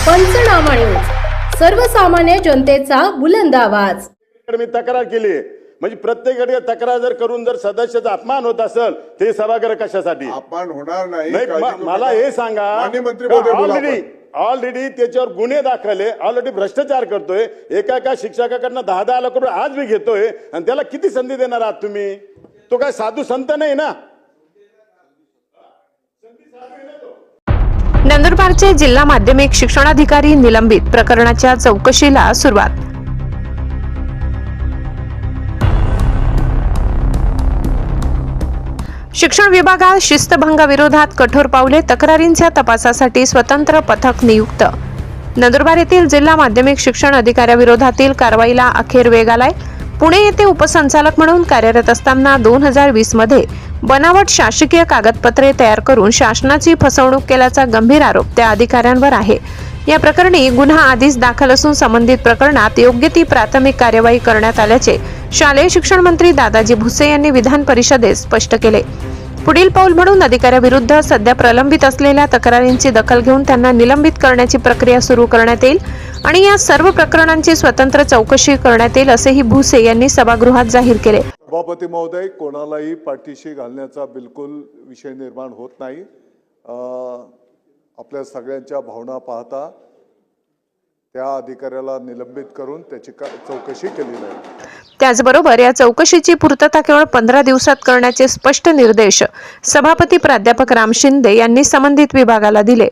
पंचनामा न्यूज, सर्वसामान्य जनतेचा बुलंद आवाज. मी तक्रार केली म्हणजे प्रत्येकाकडे तक्रार जर करून जर सदस्याचा अपमान होत असेल ते सभागृह कशासाठी अपमान होणार नाही. नाही मला हे सांगा, माननीय मंत्री महोदय बोला आपण. ऑलरेडी त्याच्यावर गुन्हे दाखल आहे, ऑलरेडी भ्रष्टाचार करतोय, एका शिक्षकाकडनं 10-10 लाख रुपये आज मी घेतोय आणि त्याला किती संधी देणार आहात तुम्ही? तो काय साधू संत नाही ना. नंदुरबारचे जिल्हा माध्यमिक शिक्षणाधिकारी निलंबित, प्रकरणाच्या चौकशीला सुरुवात. शिक्षण विभागात शिस्तभंगाविरोधात कठोर पावले, तक्रारींच्या तपासासाठी स्वतंत्र पथक नियुक्त. नंदुरबार येथील जिल्हा माध्यमिक शिक्षण अधिकाऱ्याविरोधातील कारवाईला अखेर वेग आलाय. पुणे येथे उपसंचालक म्हणून कार्यरत असताना 2020 मध्ये बनावट शासकीय कागदपत्रे तयार करून शासनाची फसवणूक केल्याचा गंभीर आरोप त्या अधिकाऱ्यांवर आहे. या प्रकरणी गुन्हा आधीच दाखल असून संबंधित प्रकरणात योग्य ती प्राथमिक कार्यवाही करण्यात आल्याचे शालेय शिक्षण मंत्री दादाजी भुसे यांनी विधान परिषदेत स्पष्ट केले. पुढील पाऊल म्हणून अधिकाऱ्याविरुद्ध सध्या प्रलंबित असलेल्या तक्रारींची दखल घेऊन त्यांना निलंबित करण्याची प्रक्रिया सुरू करण्यात येईल आणि या सर्व प्रकरणांची स्वतंत्र चौकशी करण्यात येईल असेही भुसे यांनी सभागृहात जाहीर केले. सभापती महोदय, कोणालाही पाठीशी घालण्याचा बिलकुल विषय निर्माण होत नाही. आपल्या सगळ्यांच्या भावना पाहता त्या अधिकाऱ्याला निलंबित करून त्याची चौकशी केली जाईल. त्याचबरोबर या चौकशीची पूर्तता केवळ 15 दिवसात करण्याचे स्पष्ट निर्देश सभापती प्राध्यापक राम शिंदे यांनी संबंधित विभागाला दिले.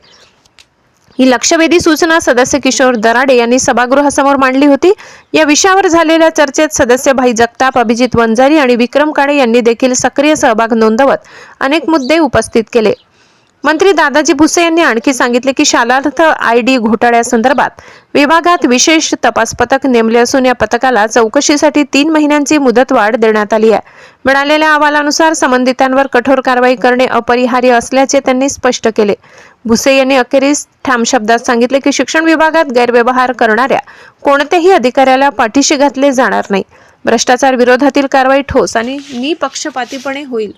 ही लक्षवेधी सूचना सदस्य किशोर दराडे यांनी सभागृहासमोर मांडली होती. या विषयावर झालेल्या चर्चेत सदस्य भाई जगताप, अभिजित वंजारी आणि विक्रम काळे यांनी देखील सक्रिय सहभाग नोंदवत अनेक मुद्दे उपस्थित केले. मंत्री दादाजी भुसे यांनी आणखी सांगितले की शालार्थ ID घोटाळ्यासंदर्भात विभागात विशेष तपास पथक नेमले असून या पथकाला चौकशीसाठी 3 महिन्यांची मुदतवाढ देण्यात आली आहे. मिळालेल्या अहवालानुसार संबंधितांवर कठोर कारवाई करणे अपरिहार्य असल्याचे त्यांनी स्पष्ट केले. भुसे यांनी अखेरीस ठाम शब्दात सांगितले की शिक्षण विभागात गैरव्यवहार करणाऱ्या कोणत्याही अधिकाऱ्याला पाठीशी घातले जाणार नाही. भ्रष्टाचार विरोधातील कारवाई ठोस आणि निपक्षपातीपणे होईल.